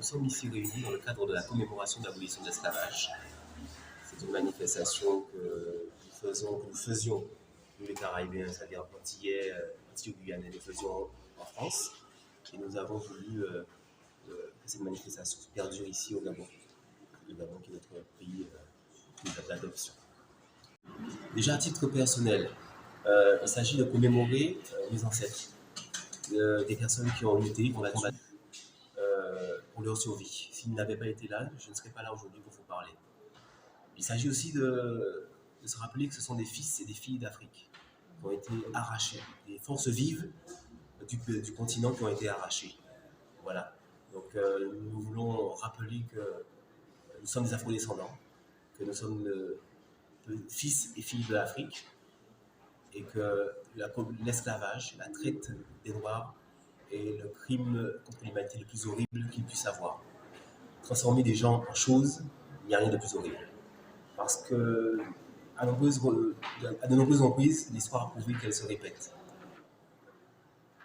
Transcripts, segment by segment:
sommes ici réunis dans le cadre de la commémoration de l'abolition de l'esclavage. C'est une manifestation que nous faisions, nous les Caraïbes, c'est-à-dire Antillais, Antillais-Guyanais, nous faisions en France. Et nous avons voulu que cette manifestation perdure ici au Gabon. Le Gabon qui est notre pays d'adoption. Déjà à titre personnel, il s'agit de commémorer mes ancêtres, des personnes qui ont lutté, qui ont combattu pour leur survie. S'ils n'avaient pas été là, je ne serais pas là aujourd'hui pour vous parler. Il s'agit aussi de se rappeler que ce sont des fils et des filles d'Afrique qui ont été arrachés, des forces vives du continent qui ont été arrachées. Voilà. Donc nous voulons rappeler que nous sommes des afro-descendants, que nous sommes fils et filles de l'Afrique, et que l'esclavage, la traite des Noirs est le crime contre l'humanité le plus horrible qu'il puisse avoir. Transformer des gens en choses, il n'y a rien de plus horrible. Parce que à de nombreuses reprises, l'histoire a prouvé qu'elle se répète.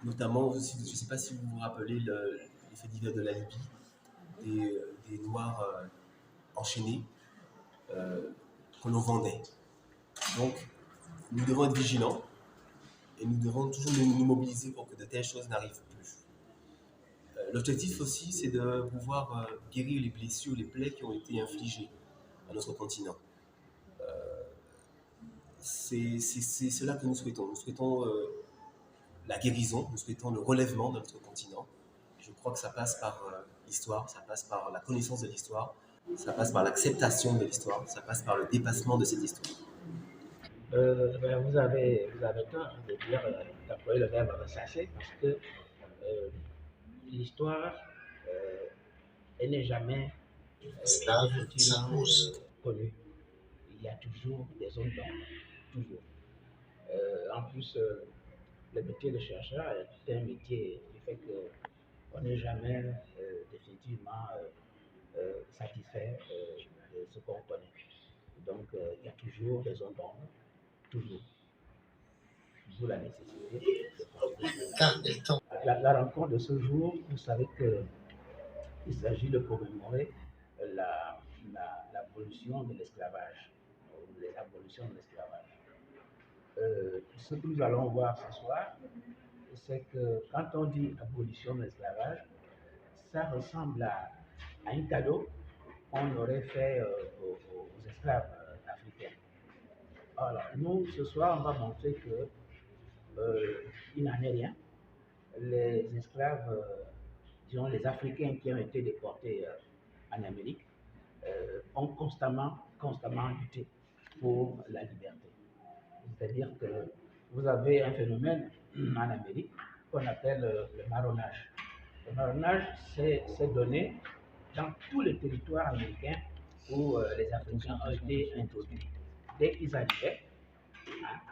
Notamment, je ne sais pas si vous vous rappelez les faits divers de la Libye, des Noirs enchaînés qu'on nous vendait. Donc, nous devons être vigilants et nous devons toujours nous mobiliser pour que de telles choses n'arrivent plus. L'objectif aussi, c'est de pouvoir guérir les blessures, les plaies qui ont été infligées à notre continent. C'est cela que nous souhaitons. Nous souhaitons la guérison, nous souhaitons le relèvement de notre continent. Je crois que ça passe par l'histoire, ça passe par la connaissance de l'histoire, ça passe par l'acceptation de l'histoire, ça passe par le dépassement de cette histoire. Vous avez tort de dire d'employer le verbe ressasser parce que l'histoire, elle n'est jamais effectivement connue. Il y a toujours des zones d'ombre, toujours. En plus, le métier de chercheur est un métier qui fait qu'on n'est jamais définitivement satisfait de ce qu'on connaît. Donc, il y a toujours des zones d'ombre, toujours. D'où la nécessité de la rencontre de ce jour, vous savez qu'il s'agit de commémorer l'abolition de l'esclavage, ou les abolitions de l'esclavage. Ce que nous allons voir ce soir, c'est que quand on dit abolition de l'esclavage, ça ressemble à un cadeau qu'on aurait fait aux esclaves africains. Alors, nous, ce soir, on va montrer qu'il n'en est rien. Les esclaves, disons les Africains qui ont été déportés en Amérique, ont constamment lutté pour la liberté. C'est-à-dire que vous avez un phénomène en Amérique qu'on appelle le marronnage. Le marronnage, c'est donné dans tous les territoires américains où les Africains ont été introduits. Dès qu'ils arrivaient,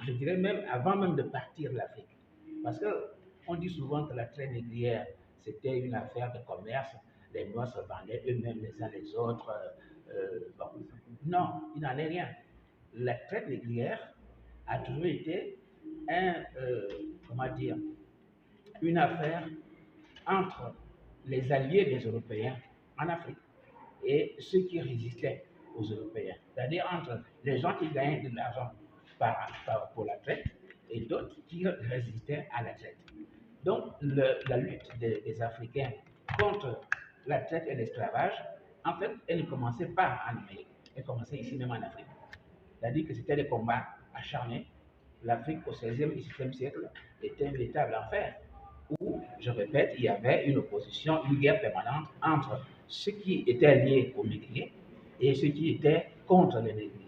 je dirais même avant même de partir de l'Afrique. Parce qu'on dit souvent que la traite négrière, c'était une affaire de commerce, les Noirs se vendaient eux-mêmes les uns les autres. Bon. Non, il n'en est rien. La traite négrière a toujours été une affaire entre les alliés des Européens en Afrique et ceux qui résistaient aux Européens. C'est-à-dire entre les gens qui gagnaient de l'argent pour la traite et d'autres qui résistaient à la traite. Donc, la lutte des Africains contre la traite et l'esclavage, en fait, elle ne commençait pas en Amérique, elle commençait ici même en Afrique. C'est-à-dire que c'était des combats acharnés. L'Afrique au XVIe et XVIIe siècle était un véritable enfer où, je répète, il y avait une opposition, une guerre permanente entre ceux qui étaient liés aux négriers et ceux qui étaient contre les négriers.